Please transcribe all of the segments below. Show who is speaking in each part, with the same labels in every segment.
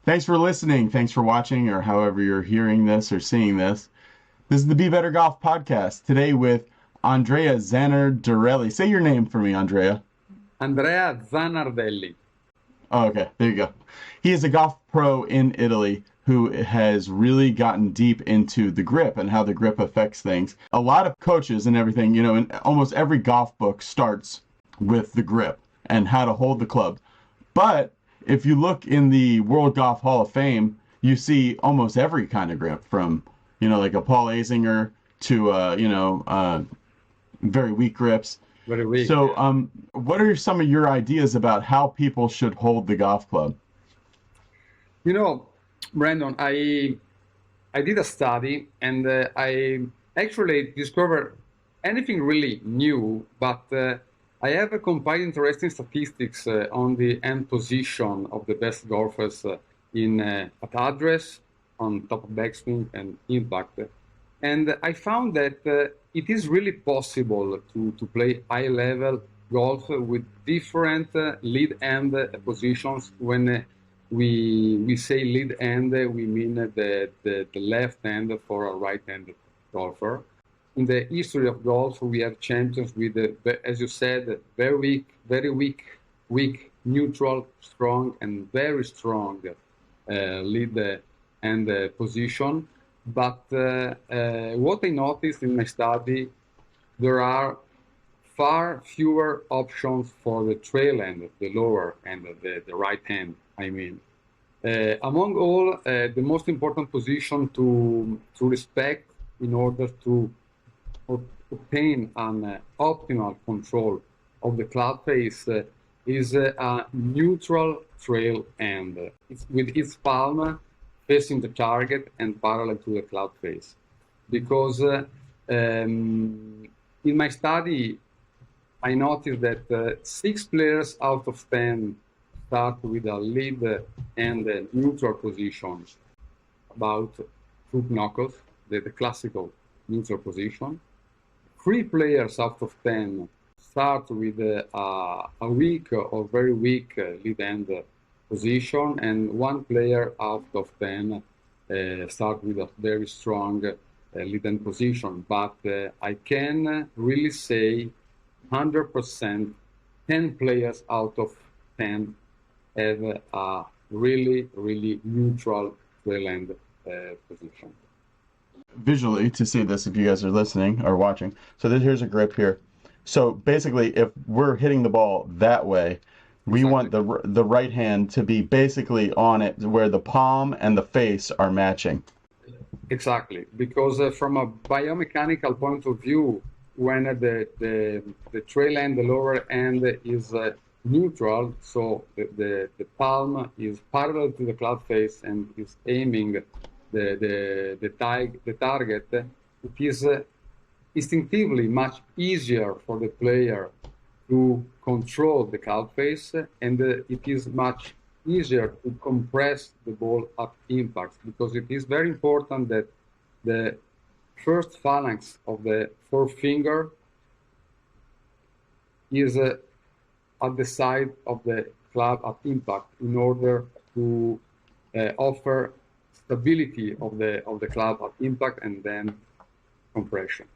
Speaker 1: Thanks for listening. Thanks for watching, or however you're hearing this or seeing this. This is the Be Better Golf podcast today with Andrea Zanardelli. Say your name for me, Andrea.
Speaker 2: Andrea Zanardelli.
Speaker 1: Oh, okay, there you go. He is a golf pro in Italy who has really gotten deep into the grip and how the grip affects things. A lot of coaches and everything, in almost every golf book starts with the grip and how to hold the club. But if you look in the World Golf Hall of Fame, you see almost every kind of grip from, like a Paul Azinger to, very weak grips.
Speaker 2: Very weak.
Speaker 1: So, what are some of your ideas about how people should hold the golf club?
Speaker 2: Brandon, I did a study and I actually discovered anything really new, but I have compiled interesting statistics on the end position of the best golfers at address, on top of backswing and impact. And I found that it is really possible to play high-level golf with different lead end positions. When we say lead end, we mean the left hand for a right-handed golfer. In the history of golf, we have champions with, as you said, very weak, neutral, strong, and very strong lead and position. But what I noticed in my study, there are far fewer options for the trail end, the lower end, the right hand, I mean. Among all, the most important position to respect in order to obtain an optimal control of the club face is a neutral trail end. It's with its palm facing the target and parallel to the club face. Because in my study, I noticed that 6 players out of 10 start with a lead and a neutral position, about foot knuckles, the classical neutral position. 3 players out of 10 start with a weak or very weak lead end position, and 1 player out of 10 start with a very strong lead end position. But I can really say 100%, 10 players out of 10 have a really neutral trail end position.
Speaker 1: Visually, to see this, if you guys are listening or watching, so here's a grip here. So basically, if we're hitting the ball that way, we want the right hand to be basically on it where the palm and the face are matching.
Speaker 2: Exactly, because from a biomechanical point of view, when the trail end, the lower end is neutral, so the palm is parallel to the club face and is aiming the target, it is instinctively much easier for the player to control the club face, and it is much easier to compress the ball at impact, because it is very important that the first phalanx of the forefinger is at the side of the club at impact in order to offer stability of the club at impact and then compression.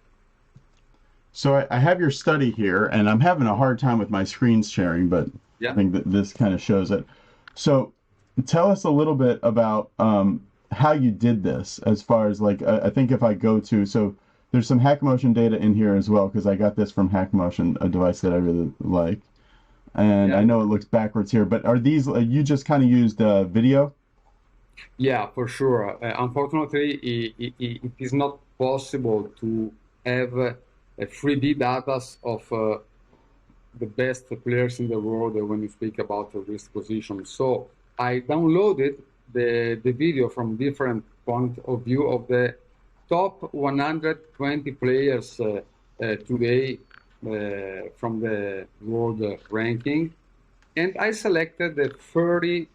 Speaker 1: So I have your study here, and I'm having a hard time with my screen sharing, but yeah. I think that this kind of shows it. So tell us a little bit about how you did this, as far as I think if I go to, so there's some HackMotion data in here as well, because I got this from HackMotion, a device that I really like. And yeah. I know it looks backwards here, but are these, you just kind of used video?
Speaker 2: Yeah, for sure. Unfortunately, it is not possible to have 3D data of the best players in the world when you speak about the wrist position. So I downloaded the video from different point of view of the top 120 players today from the world ranking, and I selected the 30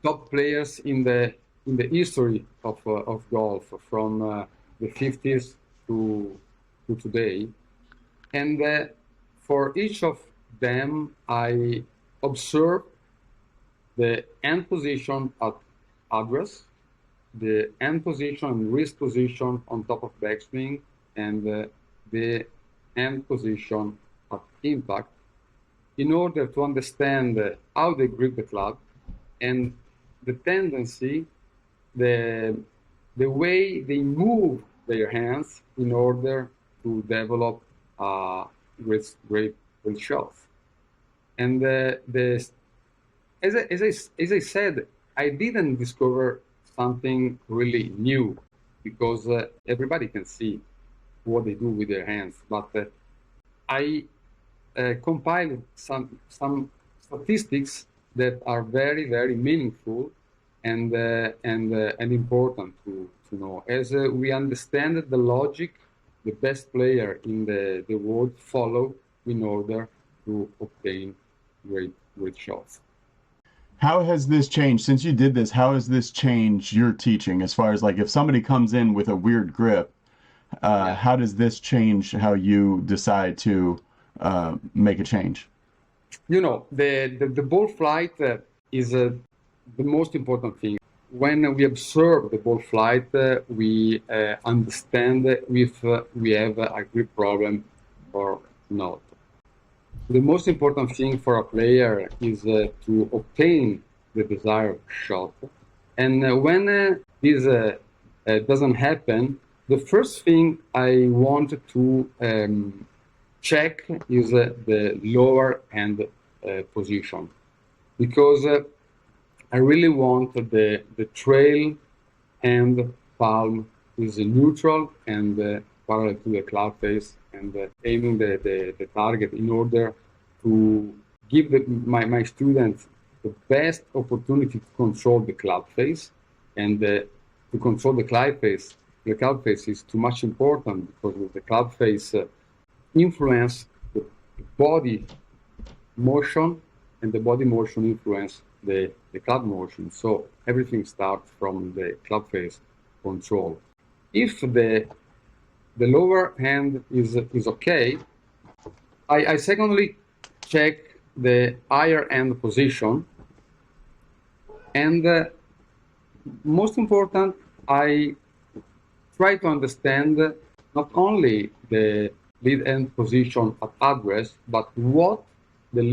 Speaker 2: top players in the history of golf from the 50s to today, and for each of them I observed the end position at address, the end position and wrist position on top of backswing, and the end position at impact, in order to understand how they grip the club and the tendency, the way they move their hands in order to develop great shots. And as I said, I didn't discover something really new, because everybody can see what they do with their hands. But I compiled some statistics that are very, very meaningful and important to know. As we understand the logic, the best player in the world follow in order to obtain great shots.
Speaker 1: How has this changed since you did this? How has this changed your teaching, as far as like if somebody comes in with a weird grip, how does this change how you decide to make a change?
Speaker 2: You know, the ball flight is the most important thing. When we observe the ball flight, we understand if we have a grip problem or not. The most important thing for a player is to obtain the desired shot. And when this doesn't happen, the first thing I want to check is the lower hand position, because I really want the trail hand palm is neutral and parallel to the club face, and aiming the target in order to give my students the best opportunity to control the club face. And to control the club face is too much important, because the club face influence the body motion, and the body motion influence the club motion. So everything starts from the club face control. If the lower hand is okay, I secondly check the higher hand position, and most important, I try to understand not only the lead hand position at address, but what the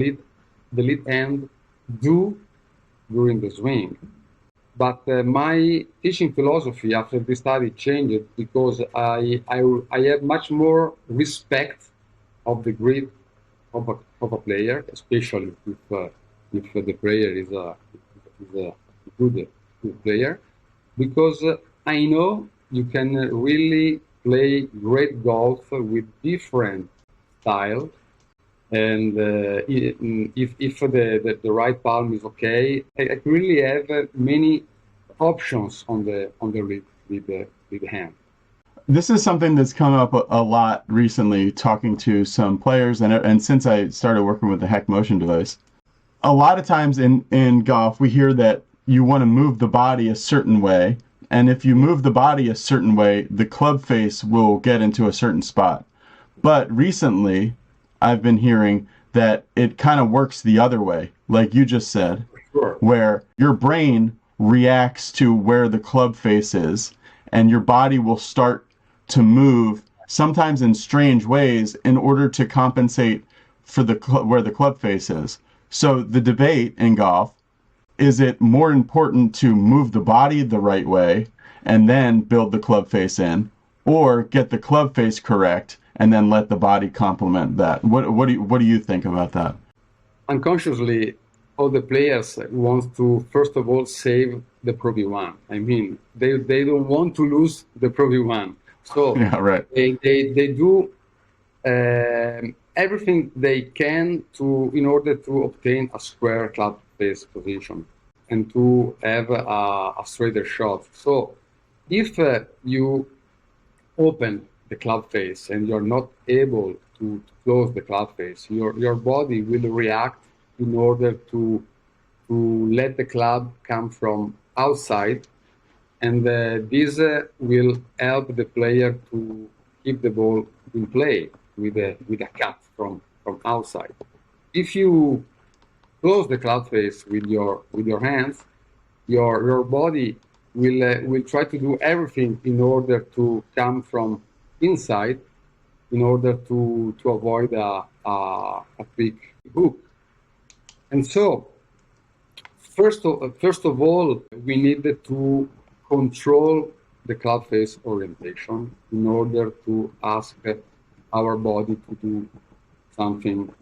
Speaker 2: lead hand do during the swing. But my teaching philosophy after this study changed, because I have much more respect of the grip of a player, especially if the player is a good player, because I know you can really play great golf with different style. And if the right palm is okay, I really have many options on the with the hand.
Speaker 1: This is something that's come up a lot recently, talking to some players, and since I started working with the Heck Motion device, a lot of times in golf we hear that you want to move the body a certain way, and if you move the body a certain way, the club face will get into a certain spot. But recently, I've been hearing that it kind of works the other way, like you just said,
Speaker 2: Sure.
Speaker 1: where your brain reacts to where the club face is, and your body will start to move, sometimes in strange ways, in order to compensate for where the club face is. So the debate in golf, is it more important to move the body the right way and then build the club face in, or get the club face correct and then let the body complement that? What do you think about that?
Speaker 2: Unconsciously, all the players want to first of all save the Pro V1. I mean, they don't want to lose the Pro V1. So
Speaker 1: Yeah, right.
Speaker 2: they do everything they can in order to obtain a square club face position and to have a straighter shot. So if you open the club face and you're not able to close the club face, your body will react in order to let the club come from outside, and this will help the player to keep the ball in play with a cut from outside. If you close the cloud face with your hands, your body will try to do everything in order to come from inside, in order to avoid a quick hook. And so, first of all, we need to control the cloud face orientation in order to ask our body to do something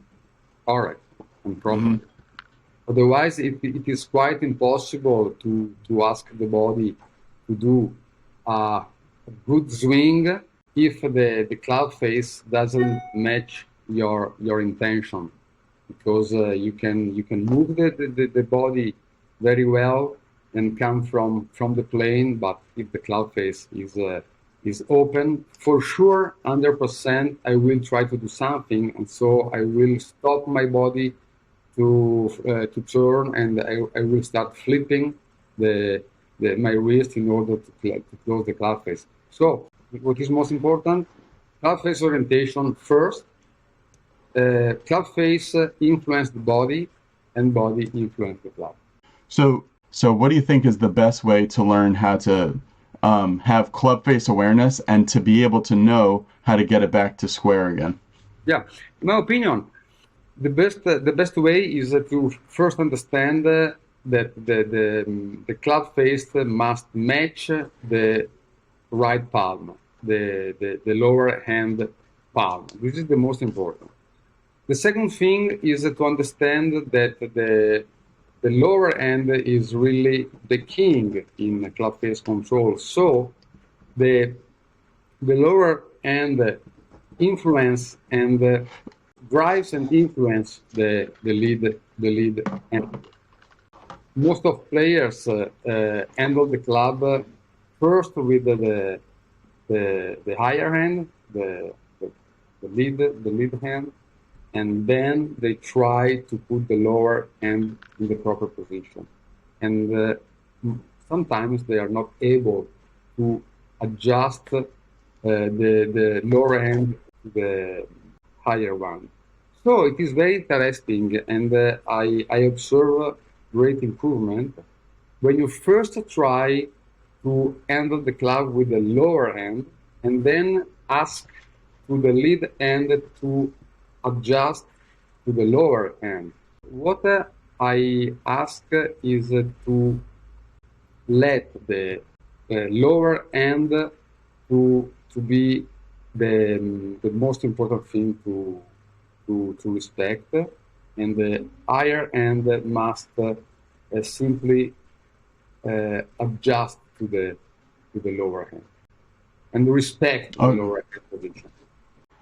Speaker 2: correct and proper. Mm-hmm. Otherwise, it is quite impossible to ask the body to do a good swing if the cloud face doesn't match your intention, because you can move the body very well and come from the plane, but if the cloud face is open, for sure, 100%, I will try to do something, and so I will stop my body to turn, and I will start flipping my wrist in order to close the cloud face. So what is most important? Cloud face orientation first. Cloud face influence the body, and body influence the cloud.
Speaker 1: So what do you think is the best way to learn how to have club face awareness and to be able to know how to get it back to square again?
Speaker 2: Yeah, in my opinion, the best way is to first understand that the cloud face must match the right palm, the lower hand palm. This is the most important. The second thing is to understand that the lower hand is really the king in cloud face control. So the lower hand influence and drives and influence the lead hand. Most of players handle the club first with the higher hand, the lead hand, and then they try to put the lower hand in the proper position. And sometimes they are not able to adjust the lower hand to the higher one. So it is very interesting, and I observe great improvement when you first try to handle the club with the lower hand and then ask to the lead hand to adjust to the lower hand. What I ask is to let the lower hand to be the most important thing to respect, and the higher hand must simply adjust to the lower hand and respect the lower hand position.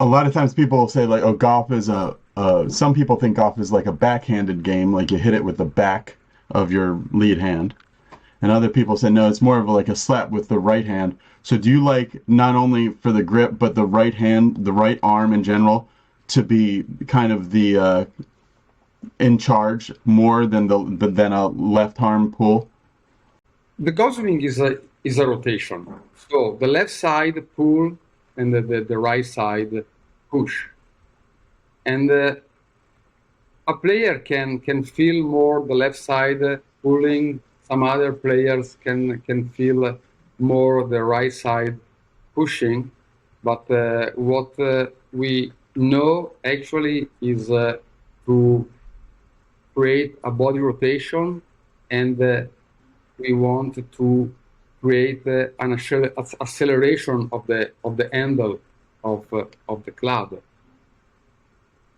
Speaker 1: A lot of times people will say like, oh, golf is some people think golf is like a backhanded game, like you hit it with the back of your lead hand. And other people say, no, it's more of like a slap with the right hand. So do you like not only for the grip, but the right hand, the right arm in general, to be kind of the in charge more than a left arm pull?
Speaker 2: The golf swing is a rotation. So the left side pull and the right side push. And a player can feel more the left side pulling. Some other players can feel more the right side pushing. But what we know actually is to create a body rotation, and we want to create an acceleration of the handle of the club.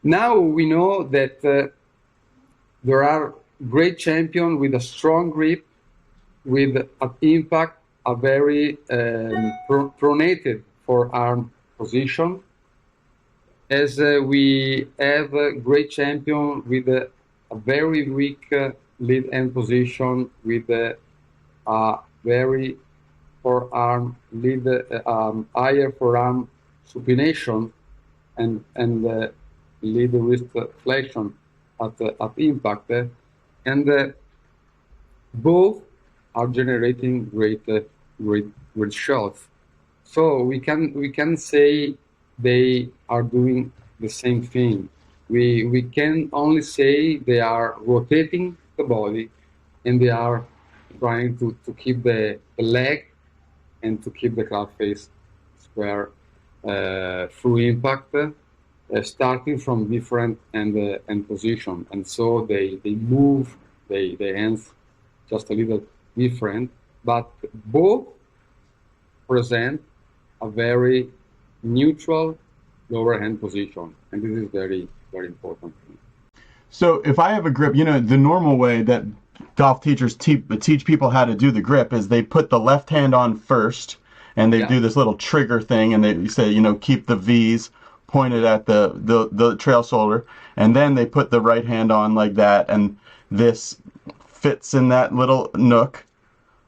Speaker 2: Now we know that there are great champions with a strong grip, with an impact, a very pronated forearm position, as we have a great champion with a very weak lead hand position, with a very forearm lead, higher forearm supination, and lead wrist flexion at impact, and both are generating great shots. So we can say they are doing the same thing. We can only say they are rotating the body and they are trying to keep the leg and to keep the club face square through impact, starting from different end position. And so they move the hands just a little different, but both present a very neutral lower hand position. And this is very, very important.
Speaker 1: So if I have a grip, the normal way that golf teachers teach people how to do the grip is they put the left hand on first, and they do this little trigger thing, and they say, keep the V's pointed at the trail shoulder, and then they put the right hand on like that, and this fits in that little nook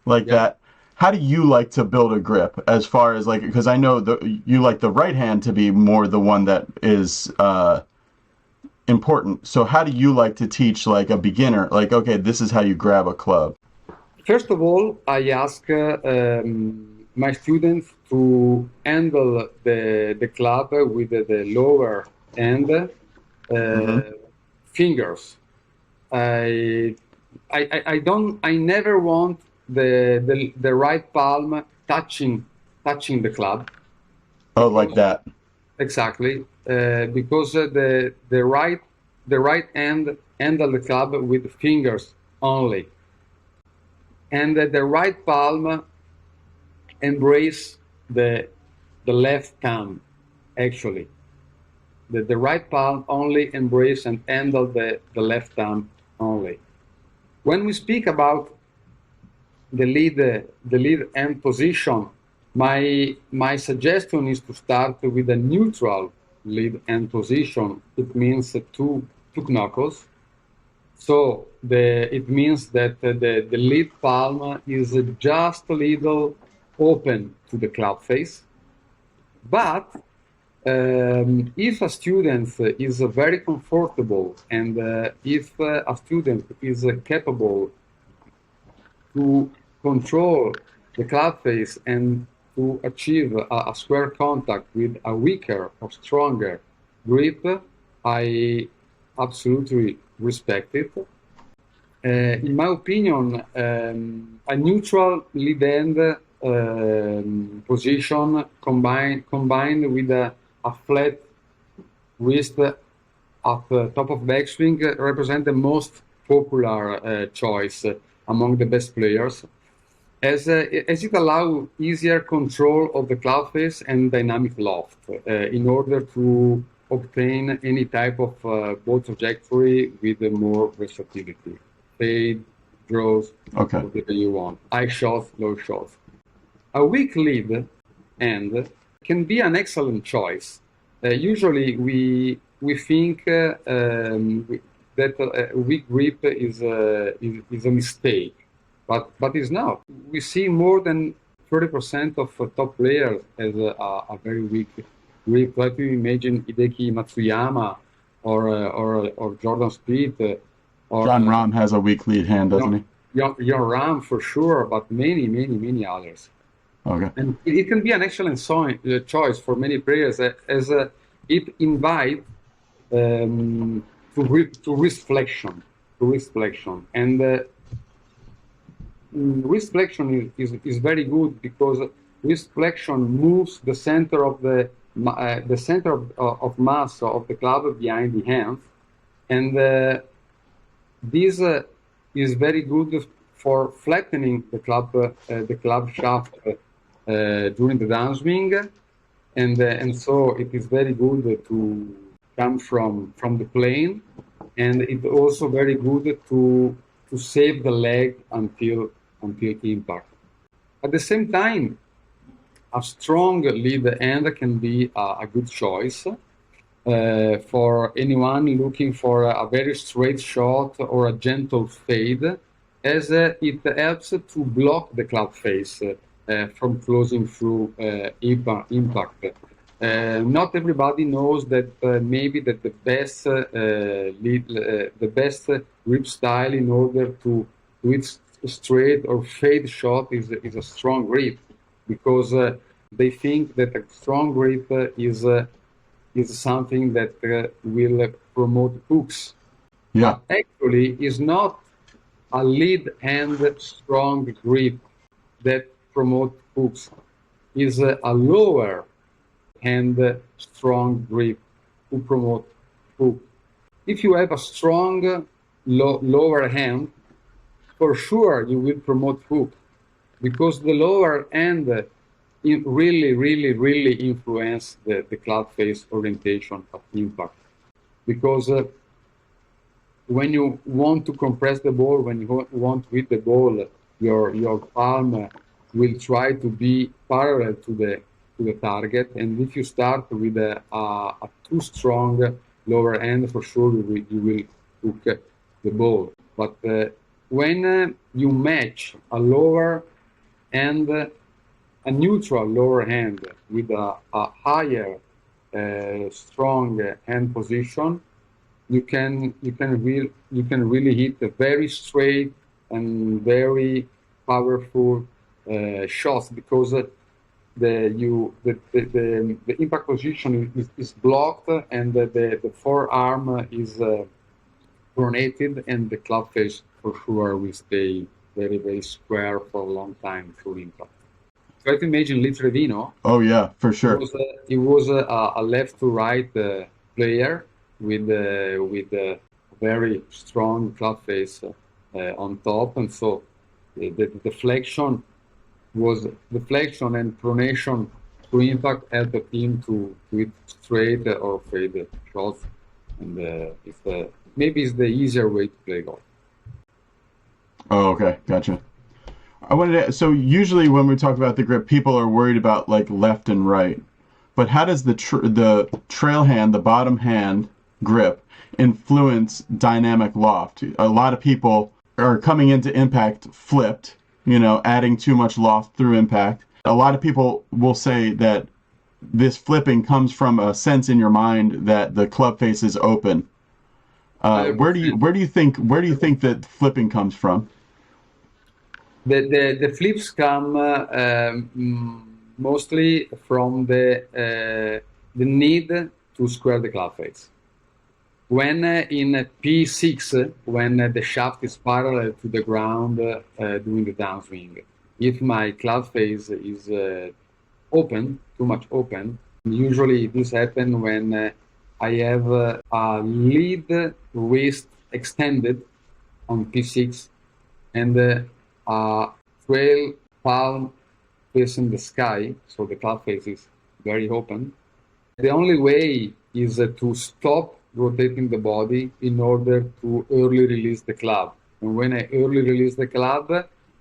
Speaker 1: like that. How do you like to build a grip, as far as because I know you like the right hand to be more the one that is important. So how do you like to teach a beginner, okay, this is how you grab a club?
Speaker 2: First of all, I ask my students to handle the club with the lower end fingers. I never want the right palm touching the club.
Speaker 1: Oh, like that.
Speaker 2: Exactly, because the right hand handle the club with fingers only, and the right palm embrace the left thumb. Actually, the right palm only embrace and handle the left thumb only. When we speak about the lead hand position, my suggestion is to start with a neutral lead hand position. It means two knuckles. So it means that the lead palm is just a little open to the club face. But if a student is very comfortable, and if a student is capable to control the club face and to achieve a square contact with a weaker or stronger grip, I absolutely respect it. In my opinion, a neutral lead hand position combined with a flat wrist at the top of backswing represent the most popular choice among the best players, as it allows easier control of the club face and dynamic loft in order to obtain any type of ball trajectory with more versatility. Fade, draws, whatever you want. High shots, low shots. A weak lead hand can be an excellent choice. Usually we think that a weak grip is a mistake. But it's not. We see more than 30% of top players as a very weak grip. Try to imagine Hideki Matsuyama or Jordan Spieth. Or
Speaker 1: John Rahm has a weak lead hand, doesn't he?
Speaker 2: John Rahm for sure, but many others.
Speaker 1: Okay.
Speaker 2: And it can be an excellent choice for many players, as it invites to wrist flexion, and wrist flexion is very good because wrist flexion moves the center of of mass of the club behind the hands, and this is very good for flattening the club shaft during the downswing, and so it is very good to come from the plane, and it's also very good to save the leg until impact. At the same time, a strong lead hand can be a good choice for anyone looking for a very straight shot or a gentle fade, as it helps to block the club face from closing through impact. Not everybody knows that maybe that the best grip style in order to hit straight or fade shot is a strong grip, because they think that a strong grip is is something that will promote hooks.
Speaker 1: Yeah.
Speaker 2: But actually is not a lead hand strong grip that promote hooks. Is a lower hand strong grip to promote hook. If you have a strong lower hand, for sure you will promote hook, because the lower end really influence the club face orientation of impact. Because when you want to compress the ball, when you want to hit the ball, your palm will try to be parallel to the target. And if you start with a too strong lower end, for sure you will hook the ball. But when you match a lower and a neutral lower hand with a higher strong hand position, you can really hit a very straight and very powerful shots, because the impact position is blocked, and the forearm is pronated, and the club face for sure will stay very square for a long time through impact. Try to imagine Lee Trevino.
Speaker 1: Oh yeah, for sure.
Speaker 2: He was a left to right player with a very strong club face on top, and so the deflection and pronation to impact helped him to hit straight or fade shots, and maybe it's the easier way to play golf.
Speaker 1: Oh, okay, gotcha. I wanted to, so usually when we talk about the grip, people are worried about like left and right, but how does the trail hand, the bottom hand grip, influence dynamic loft? A lot of people are coming into impact flipped, adding too much loft through impact. A lot of people will say that this flipping comes from a sense in your mind that the club face is open. Where do you think that flipping comes from?
Speaker 2: The flips come mostly from the need to square the club face. When in P6, when the shaft is parallel to the ground doing the downswing, if my club face is open, too much open, usually this happens when I have a lead wrist extended on P6 and trail palm facing the sky, so the club face is very open. The only way is to stop rotating the body in order to early release the club. And when I early release the club,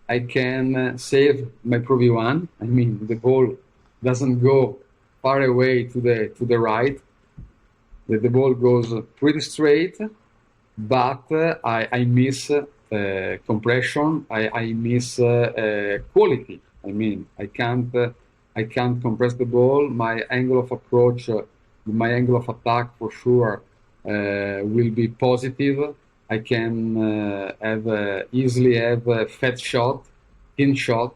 Speaker 2: I can save my Pro V1. I mean, the ball doesn't go far away to the right. The ball goes pretty straight, but I miss compression. I miss quality. I mean, I can't compress the ball. My angle of approach, my angle of attack for sure will be positive. I can easily have a fat shot, thin shot.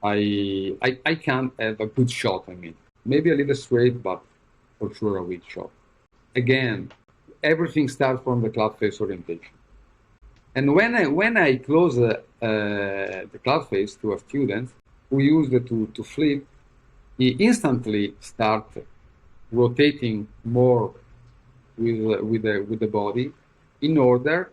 Speaker 2: I can't have a good shot. I mean, maybe a little straight, but for sure a weak shot. Again, everything starts from the club face orientation. And when I close the club face to a student who used it to flip, he instantly start rotating more with the body in order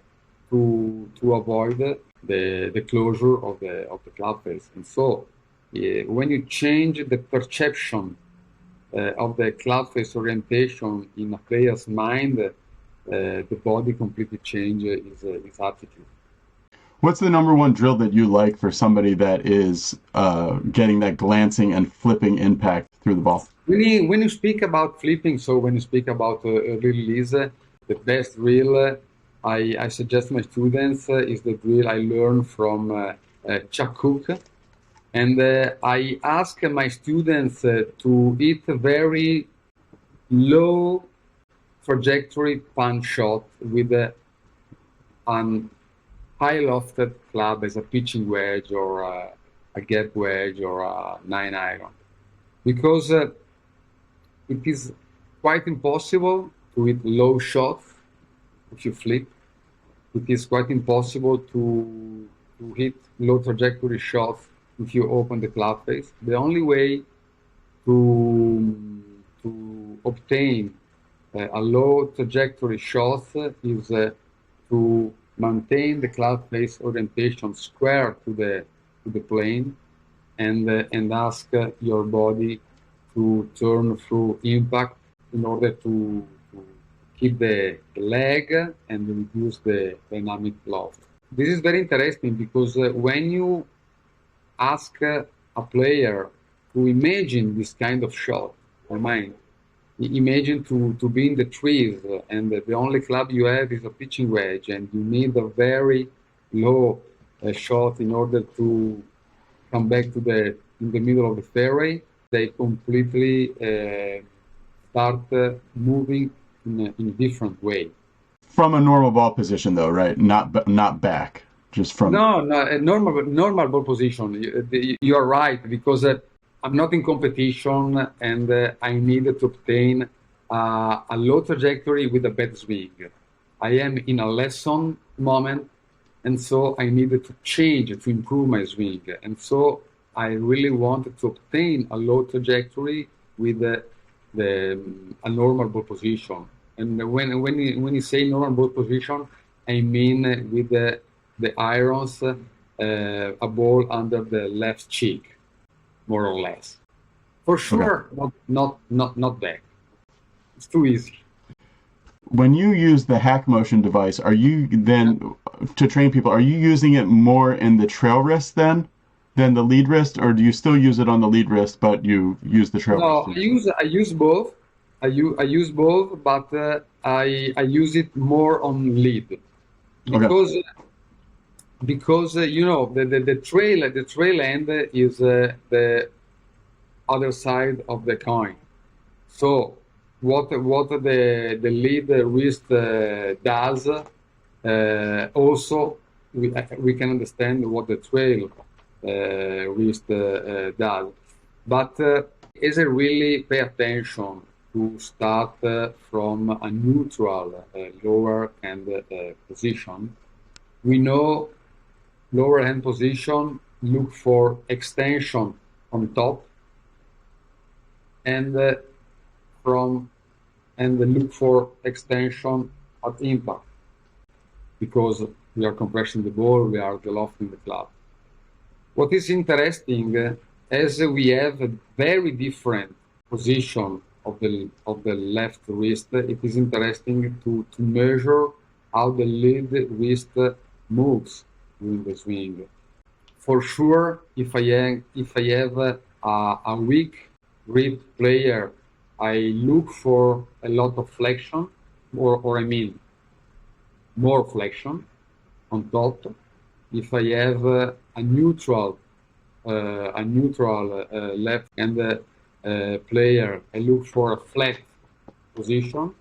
Speaker 2: to avoid the closure of the club face. And so when you change the perception of the club face orientation in a player's mind, the body completely changes his attitude.
Speaker 1: What's the number one drill that you like for somebody that is getting that glancing and flipping impact through the ball?
Speaker 2: When you speak about flipping, so when you speak about early release, the best drill I suggest my students is the drill I learned from Chuck Cook. And I ask my students to hit a very low trajectory punch shot with a high lofted club as a pitching wedge or a gap wedge or a 9-iron, because it is quite impossible to hit low shots if you flip. It is quite impossible to hit low trajectory shots if you open the club face. The only way to obtain a low trajectory shot is to maintain the club face orientation square to the plane, and ask your body to turn through impact in order to keep the leg and reduce the dynamic loft. This is very interesting because when you ask a player to imagine this kind of shot, I mean, imagine to be in the trees and the only club you have is a pitching wedge and you need a very low shot in order to come back to in the middle of the fairway. They completely start moving in a different way.
Speaker 1: From a normal ball position, though, right? Not back, just from.
Speaker 2: No, a normal ball position. You are right, because I'm not in competition and I need to obtain a low trajectory with a bad swing. I am in a lesson moment, and so I needed to change to improve my swing. And so I really wanted to obtain a low trajectory with a normal ball position. And when you say normal ball position, I mean with the irons a ball under the left cheek, more or less. For sure, okay. not back. It's too easy.
Speaker 1: When you use the hack motion device, are you then, to train people, are you using it more in the trail wrist then than the lead wrist, or do you still use it on the lead wrist but you use the trail wrist?
Speaker 2: No, I use both. I use both, but I use it more on lead because you know the trail end is the other side of the coin. So what the lead wrist does, also we can understand what the trail wrist does. But as I really pay attention to start from a neutral lower hand position, we know lower hand position look for extension on top and look for extension at impact, because we are compressing the ball, we are lofting the club. What is interesting, as we have a very different position of the left wrist, it is interesting to measure how the lead wrist moves during the swing. For sure, if I have a weak grip player, I look for a lot of flexion, or I mean more flexion on top. If I have a neutral left hand player, I look for a flat position.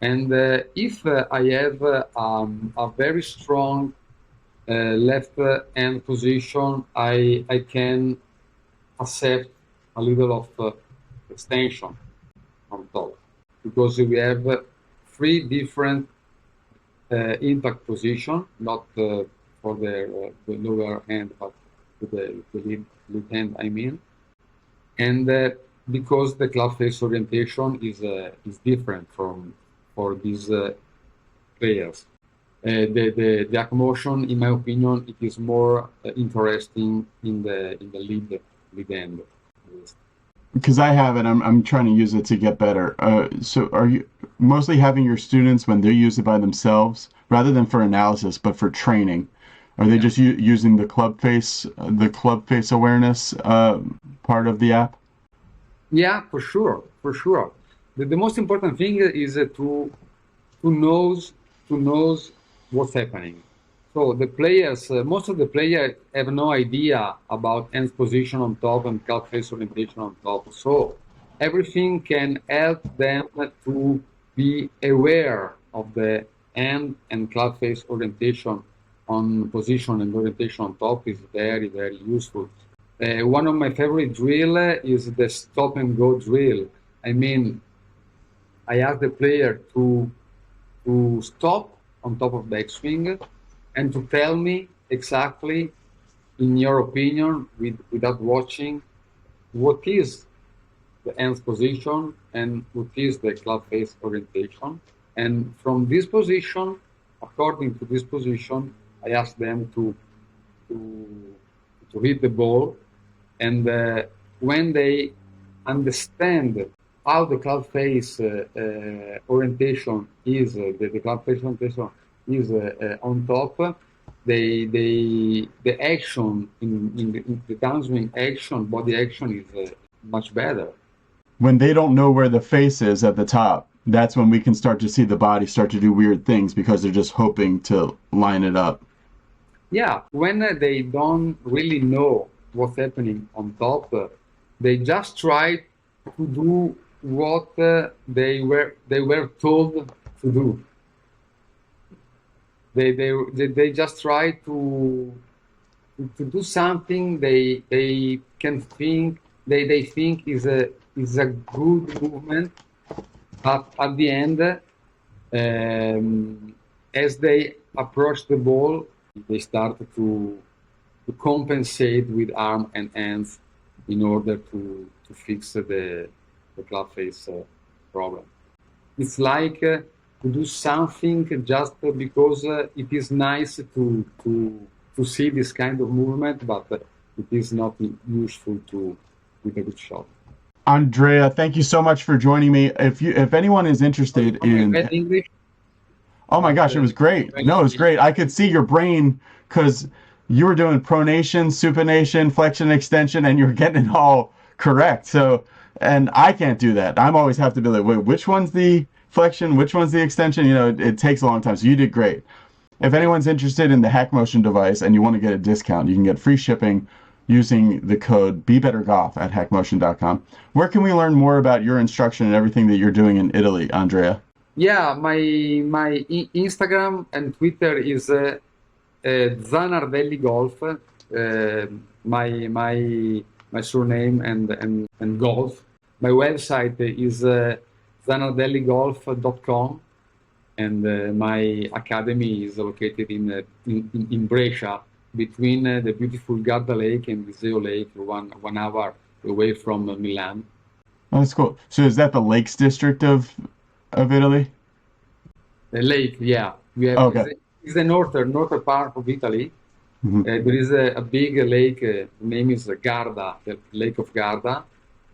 Speaker 2: And if I have a very strong left hand position, I can accept a little of extension on top, because we have three different impact position, not for the lower hand, but the lead hand, I mean. And because the club face orientation is different for these players. The hack motion, in my opinion, it is more interesting in the lead end.
Speaker 1: Because I have it, I'm trying to use it to get better. So are you mostly having your students, when they use it by themselves, rather than for analysis, but for training, are they just using the club face awareness part of the app?
Speaker 2: Yeah, for sure. The most important thing is to know what's happening. So the players, most of the players have no idea about hands position on top and club face orientation on top. So everything can help them to be aware of the hand and club face orientation on position and orientation on top is very, very useful. One of my favorite drill is the stop and go drill. I mean, I ask the player to stop on top of the backswing and to tell me exactly, in your opinion, without watching, what is the end position and what is the club face orientation. And from this position, according to this position, I ask them to hit the ball. And when they understand how the club face orientation is, the club face orientation is on top, the action in the downswing action, body action is much better.
Speaker 1: When they don't know where the face is at the top, that's when we can start to see the body start to do weird things because they're just hoping to line it up.
Speaker 2: Yeah, when they don't really know what's happening on top, they just try to do what they were told to do. They just try to do something they can think they think is a good movement, but at the end, as they approach the ball, they start to compensate with arm and hands in order to fix the club face problem. It's like to do something just because it is nice to see this kind of movement, but it is not useful with a good shot.
Speaker 1: Andrea, thank you so much for joining me. If anyone is interested in
Speaker 2: English.
Speaker 1: Oh my gosh, it was great. No, it was great. I could see your brain because you were doing pronation, supination, flexion, extension, and you were getting it all correct. So, and I can't do that. I'm always have to be like, wait, which one's the flexion? Which one's the extension? You know, it takes a long time. So you did great. If anyone's interested in the HackMotion device and you want to get a discount, you can get free shipping using the code BeBetterGolf at hackmotion.com. Where can we learn more about your instruction and everything that you're doing in Italy, Andrea?
Speaker 2: Yeah, my Instagram and Twitter is Zanardelli Golf. My surname and golf. My website is zanardelligolf.com, and my academy is located in Brescia, between the beautiful Garda Lake and Viseo Lake, 1 hour away from Milan.
Speaker 1: Oh, that's cool. So is that the Lakes District of Italy?
Speaker 2: The lake, yeah. We have,
Speaker 1: okay.
Speaker 2: It's the northern part of Italy. Mm-hmm. There is a big lake. The name is Garda, the Lake of Garda,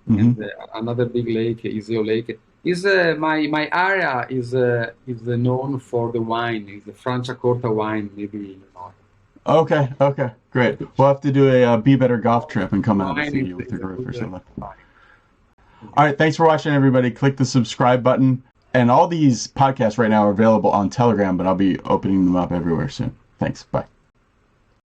Speaker 2: mm-hmm. And another big lake, Iseo Lake. My area is known for the wine. It's the Franciacorta wine, maybe you know.
Speaker 1: Okay, great. We'll have to do a Be Better golf trip and come out and see you with the group or something. All right, thanks for watching, everybody. Click the subscribe button. And all these podcasts right now are available on Telegram, but I'll be opening them up everywhere soon. Thanks. Bye.